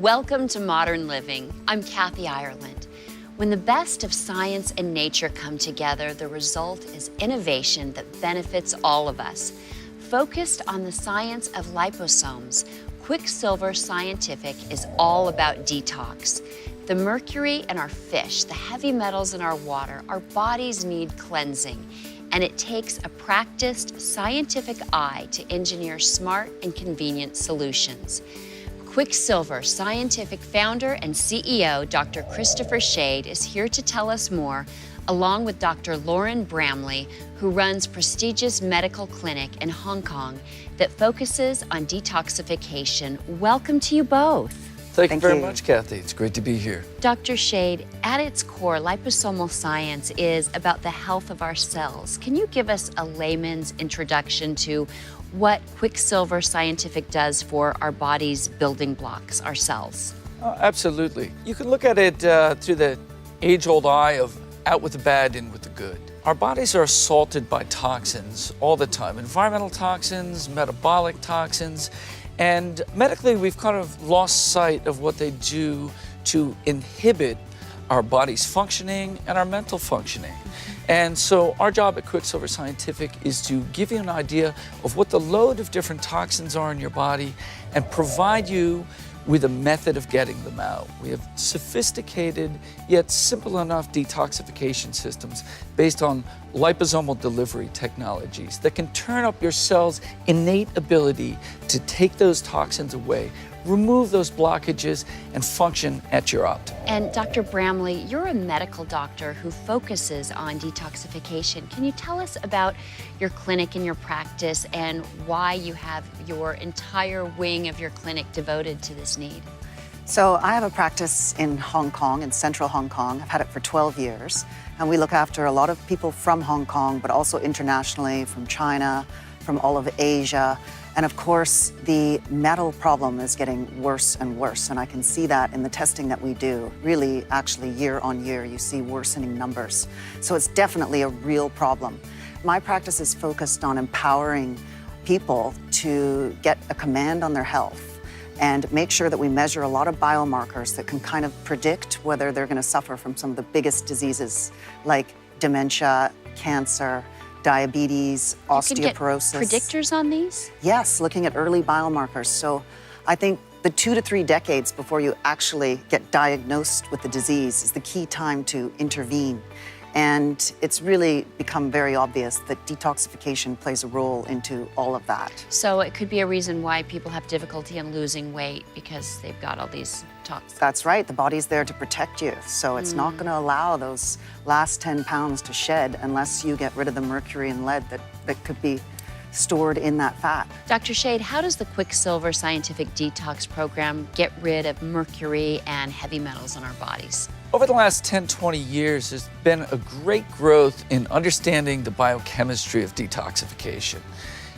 Welcome to Modern Living. I'm Kathy Ireland. When the best of science and nature come together, the result is innovation that benefits all of us. Focused on the science of liposomes, Quicksilver Scientific is all about detox. The mercury in our fish, the heavy metals in our water, our bodies need cleansing. And it takes a practiced scientific eye to engineer smart and convenient solutions. Quicksilver Scientific founder and CEO, Dr. Christopher Shade, is here to tell us more, along with Dr. Lauren Bramley, who runs prestigious medical clinic in Hong Kong that focuses on detoxification. Welcome to you both. Thank you very much, Kathy. It's great to be here. Dr. Shade, at its core, liposomal science is about the health of our cells. Can you give us a layman's introduction to what Quicksilver Scientific does for our body's building blocks, our cells? Absolutely. You can look at it through the age-old eye of out with the bad, in with the good. Our bodies are assaulted by toxins all the time, environmental toxins, metabolic toxins, and medically we've kind of lost sight of what they do to inhibit our body's functioning and our mental functioning. And so our job at Quicksilver Scientific is to give you an idea of what the load of different toxins are in your body and provide you with a method of getting them out. We have sophisticated yet simple enough detoxification systems based on liposomal delivery technologies that can turn up your cell's innate ability to take those toxins away, remove those blockages, and function at your optimum. And Dr. Bramley, you're a medical doctor who focuses on detoxification. Can you tell us about your clinic and your practice and why you have your entire wing of your clinic devoted to this need? So I have a practice in Hong Kong, in central Hong Kong. I've had it for 12 years. And we look after a lot of people from Hong Kong, but also internationally, from China, from all of Asia. And of course, the metal problem is getting worse and worse. And I can see that in the testing that we do. Really, actually, year on year, you see worsening numbers. So it's definitely a real problem. My practice is focused on empowering people to get a command on their health and make sure that we measure a lot of biomarkers that can kind of predict whether they're going to suffer from some of the biggest diseases like dementia, cancer, diabetes, osteoporosis. You can get predictors on these? Yes, looking at early biomarkers. So I think the 2 to 3 decades before you actually get diagnosed with the disease is the key time to intervene. And it's really become very obvious that detoxification plays a role into all of that. So it could be a reason why people have difficulty in losing weight because they've got all these toxins. That's right. The body's there to protect you. So it's not going to allow those last 10 pounds to shed unless you get rid of the mercury and lead that could be stored in that fat. Dr. Shade, how does the Quicksilver Scientific Detox Program get rid of mercury and heavy metals in our bodies? Over the last 10, 20 years, there's been a great growth in understanding the biochemistry of detoxification.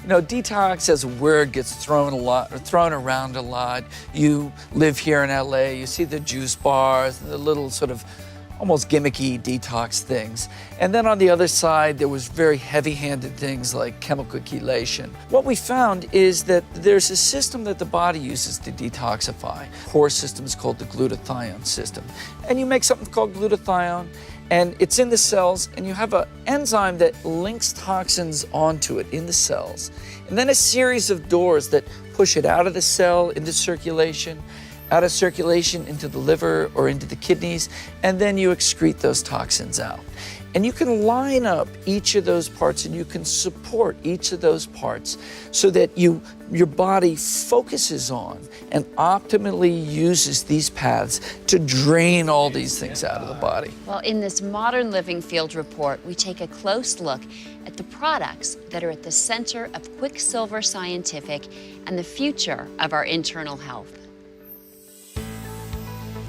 You know, detox as a word gets thrown around a lot. You live here in LA, you see the juice bars, the little sort of almost gimmicky detox things. And then on the other side, there was very heavy-handed things like chemical chelation. What we found is that there's a system that the body uses to detoxify. Core system is called the glutathione system. And you make something called glutathione, and it's in the cells, and you have an enzyme that links toxins onto it in the cells. And then a series of doors that push it out of the cell into circulation, out of circulation into the liver or into the kidneys, and then you excrete those toxins out. And you can line up each of those parts and you can support each of those parts so that your body focuses on and optimally uses these paths to drain all these things out of the body. Well, in this Modern Living Field Report, we take a close look at the products that are at the center of Quicksilver Scientific and the future of our internal health.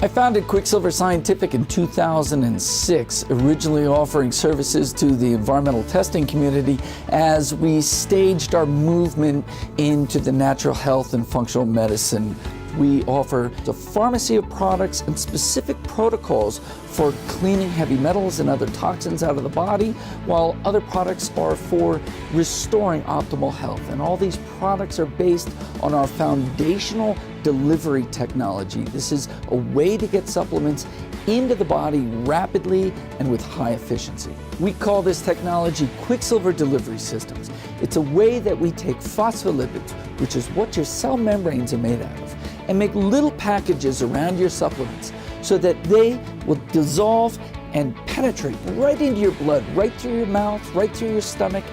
I founded Quicksilver Scientific in 2006, originally offering services to the environmental testing community as we staged our movement into the natural health and functional medicine We offer a pharmacy of products and specific protocols for cleaning heavy metals and other toxins out of the body, while other products are for restoring optimal health. And all these products are based on our foundational delivery technology. This is a way to get supplements into the body rapidly and with high efficiency. We call this technology Quicksilver delivery systems. It's a way that we take phospholipids, which is what your cell membranes are made out of, and make little packages around your supplements so that they will dissolve and penetrate right into your blood, right through your mouth, right through your stomach,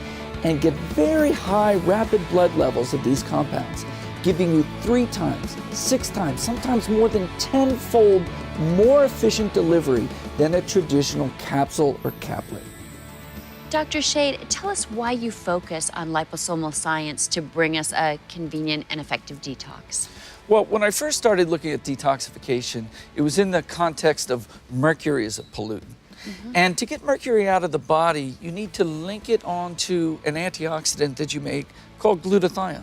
and get very high rapid blood levels of these compounds, giving you 3 times, 6 times, sometimes more than 10-fold more efficient delivery than a traditional capsule or caplet. Dr. Shade, tell us why you focus on liposomal science to bring us a convenient and effective detox. Well, when I first started looking at detoxification, it was in the context of mercury as a pollutant. And to get mercury out of the body, you need to link it onto an antioxidant that you make called glutathione.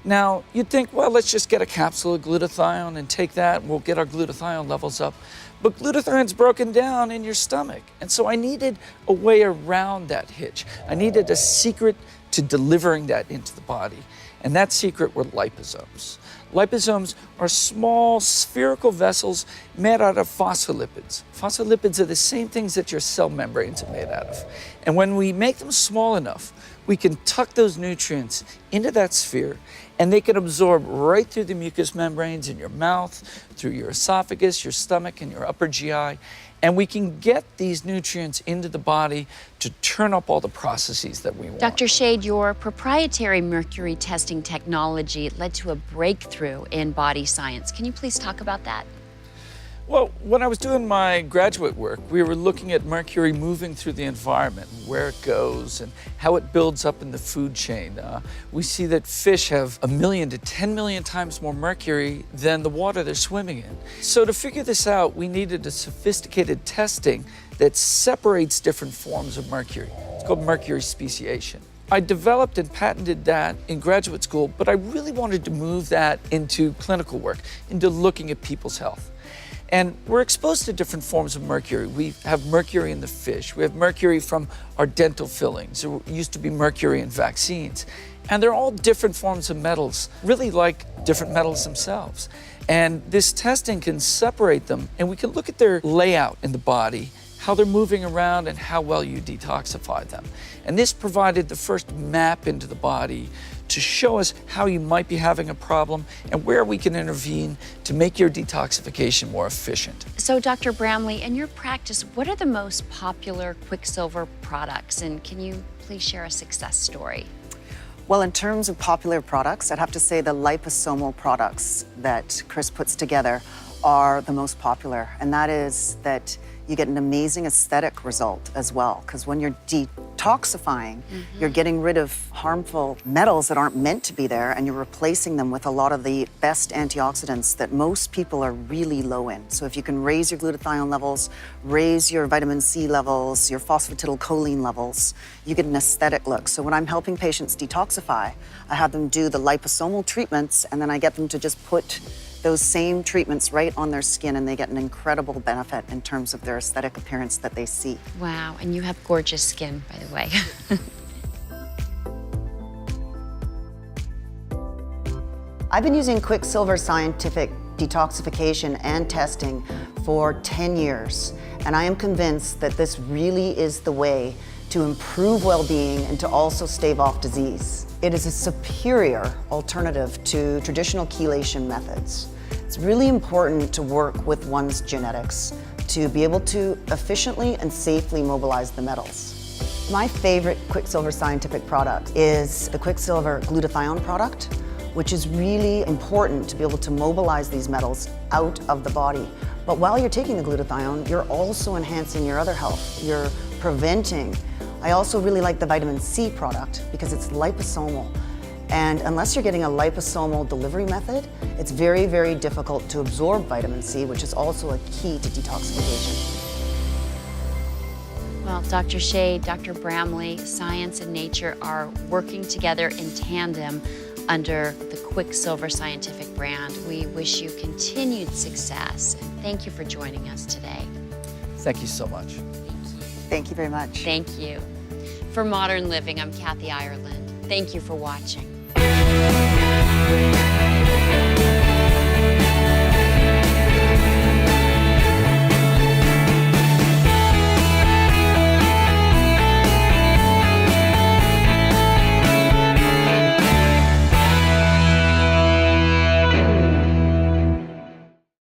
Now, you'd think, well, let's just get a capsule of glutathione and take that, and we'll get our glutathione levels up. But glutathione's broken down in your stomach. And so I needed a way around that hitch. I needed a secret to delivering that into the body. And that secret were liposomes. Liposomes are small spherical vessels made out of phospholipids. Phospholipids are the same things that your cell membranes are made out of. And when we make them small enough, we can tuck those nutrients into that sphere, and they can absorb right through the mucous membranes in your mouth, through your esophagus, your stomach, and your upper GI. And we can get these nutrients into the body to turn up all the processes that we want. Dr. Shade, your proprietary mercury testing technology led to a breakthrough in body science. Can you please talk about that? Well, when I was doing my graduate work, we were looking at mercury moving through the environment, where it goes and how it builds up in the food chain. We see that fish have 1 million to 10 million times more mercury than the water they're swimming in. So to figure this out, we needed a sophisticated testing that separates different forms of mercury. It's called mercury speciation. I developed and patented that in graduate school, but I really wanted to move that into clinical work, into looking at people's health. And we're exposed to different forms of mercury. We have mercury in the fish. We have mercury from our dental fillings. There used to be mercury in vaccines. And they're all different forms of metals, really like different metals themselves. And this testing can separate them, and we can look at their layout in the body, how they're moving around, and how well you detoxify them. And this provided the first map into the body to show us how you might be having a problem and where we can intervene to make your detoxification more efficient. So, Dr. Bramley, in your practice, what are the most popular Quicksilver products? And can you please share a success story? Well, in terms of popular products, I'd have to say the liposomal products that Chris puts together are the most popular. And that is that you get an amazing aesthetic result as well. Because when you're detoxifying, you're getting rid of harmful metals that aren't meant to be there, and you're replacing them with a lot of the best antioxidants that most people are really low in. So if you can raise your glutathione levels, raise your vitamin C levels, your phosphatidylcholine levels, you get an aesthetic look. So when I'm helping patients detoxify, I have them do the liposomal treatments, and then I get them to just put those same treatments right on their skin, and they get an incredible benefit in terms of their aesthetic appearance that they see. Wow, and you have gorgeous skin, by the way. I've been using Quicksilver scientific detoxification and testing for 10 years, and I am convinced that this really is the way to improve well-being and to also stave off disease. It is a superior alternative to traditional chelation methods. It's really important to work with one's genetics to be able to efficiently and safely mobilize the metals. My favorite Quicksilver scientific product is the Quicksilver glutathione product, which is really important to be able to mobilize these metals out of the body. But while you're taking the glutathione, you're also enhancing your other health. You're preventing. I also really like the vitamin C product because it's liposomal. And unless you're getting a liposomal delivery method, it's very, very difficult to absorb vitamin C, which is also a key to detoxification. Well, Dr. Shade, Dr. Bramley, science and nature are working together in tandem. under the Quicksilver Scientific brand. We wish you continued success, and thank you for joining us today. Thank you so much. Thank you very much. Thank you. For Modern Living, I'm Kathy Ireland. Thank you for watching.